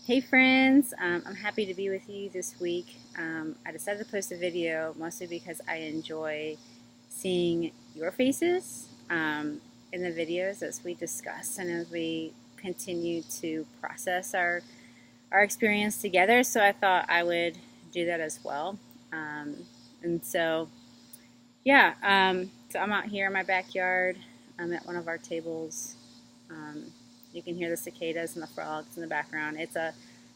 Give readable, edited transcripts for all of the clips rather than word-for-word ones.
Hey friends, I'm happy to be with you this week. I decided to post a video mostly because I enjoy seeing your faces in the videos as we discuss and as we continue to process our experience together. So I thought I would do that as well. Um, and so I'm out here in my backyard. I'm at one of our tables. Um, you can hear the cicadas and the frogs in the background. It's a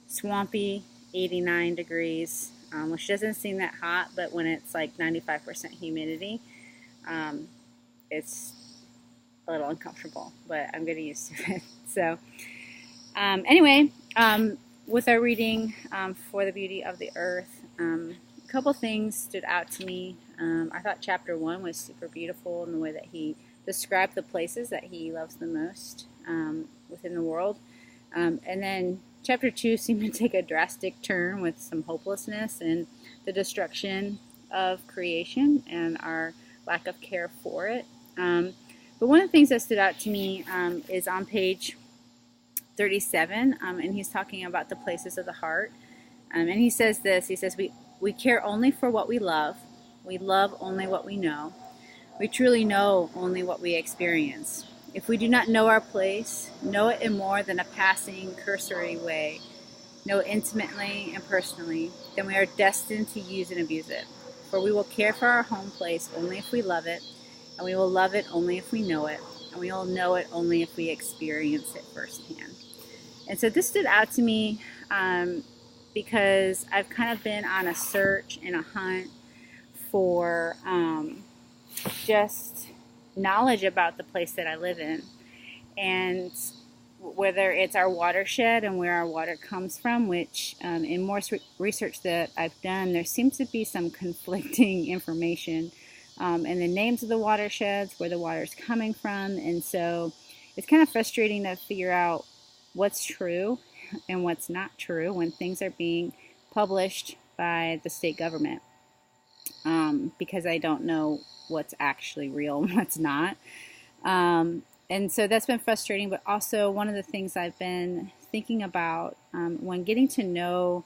swampy 89 degrees, which doesn't seem that hot, but when it's like 95% humidity, um, it's a little uncomfortable, but I'm getting used to it. So, anyway, with our reading for the beauty of the earth, a couple things stood out to me. I thought chapter 1 was super beautiful in the way that he described the places that he loves the most within the world. And then chapter 2 seemed to take a drastic turn with some hopelessness and the destruction of creation and our lack of care for it. But one of the things that stood out to me is on page 37, and he's talking about the places of the heart. And he says this, he says, we care only for what we love only what we know, we truly know only what we experience. If we do not know our place, know it in more than a passing, cursory way, know it intimately and personally, then we are destined to use and abuse it. For we will care for our home place only if we love it, and we will love it only if we know it, and we will know it only if we experience it firsthand. And so this stood out to me because I've kind of been on a search and a hunt for just knowledge about the place that I live in, and whether it's our watershed and where our water comes from, which in more research that I've done, there seems to be some conflicting information in the names of the watersheds, where the water is coming from, and so it's kind of frustrating to figure out what's true and what's not true when things are being published by the state government, because I don't know what's actually real and what's not. And so that's been frustrating, but also one of the things I've been thinking about when getting to know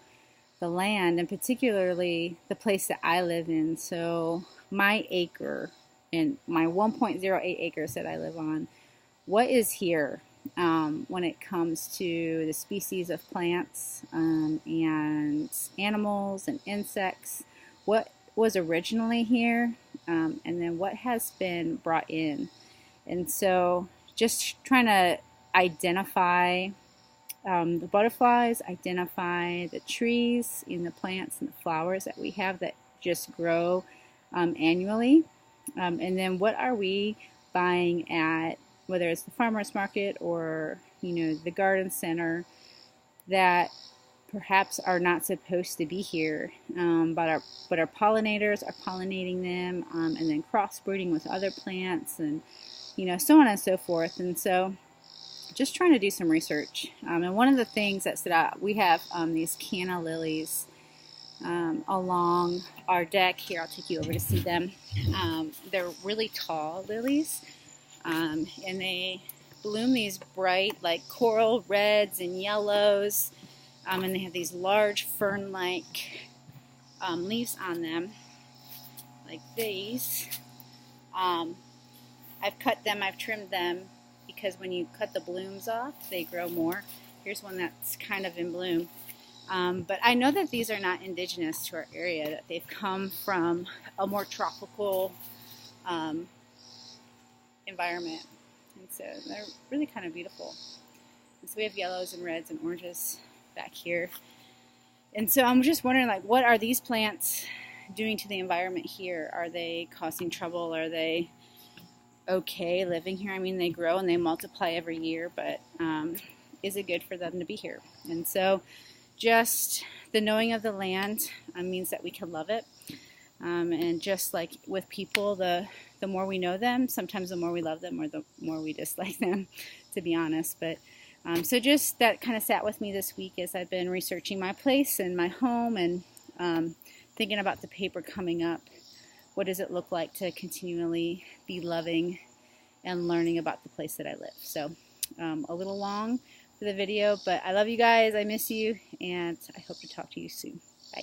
the land, and particularly the place that I live in. So my acre and my 1.08 acres that I live on, what is here when it comes to the species of plants and animals and insects? What was originally here, and then what has been brought in? And so just trying to identify the butterflies, identify the trees and the plants and the flowers that we have that just grow annually. And then what are we buying at, whether it's the farmer's market or, the garden center, that perhaps are not supposed to be here, but our pollinators are pollinating them, and then crossbreeding with other plants, and so on and so forth. And so just trying to do some research. And one of the things that stood out, we have these canna lilies along our deck. Here, I'll take you over to see them. They're really tall lilies, and they bloom these bright, like coral reds and yellows, and they have these large fern-like leaves on them, like these. I've cut them, I've trimmed them, because when you cut the blooms off, they grow more. Here's one that's kind of in bloom. But I know that these are not indigenous to our area, that they've come from a more tropical environment. And so they're really kind of beautiful. And so we have yellows and reds and oranges back here. And so I'm just wondering, what are these plants doing to the environment here? Are they causing trouble? Are they okay living here? I mean, they grow and they multiply every year, but is it good for them to be here? And so just the knowing of the land means that we can love it. And just like with people, the more we know them, sometimes the more we love them or the more we dislike them, to be honest. But so just that kind of sat with me this week as I've been researching my place and my home, and thinking about the paper coming up. What does it look like to continually be loving and learning about the place that I live? So a little long, for the video. But I love you guys. I miss you. And I hope to talk to you soon. Bye.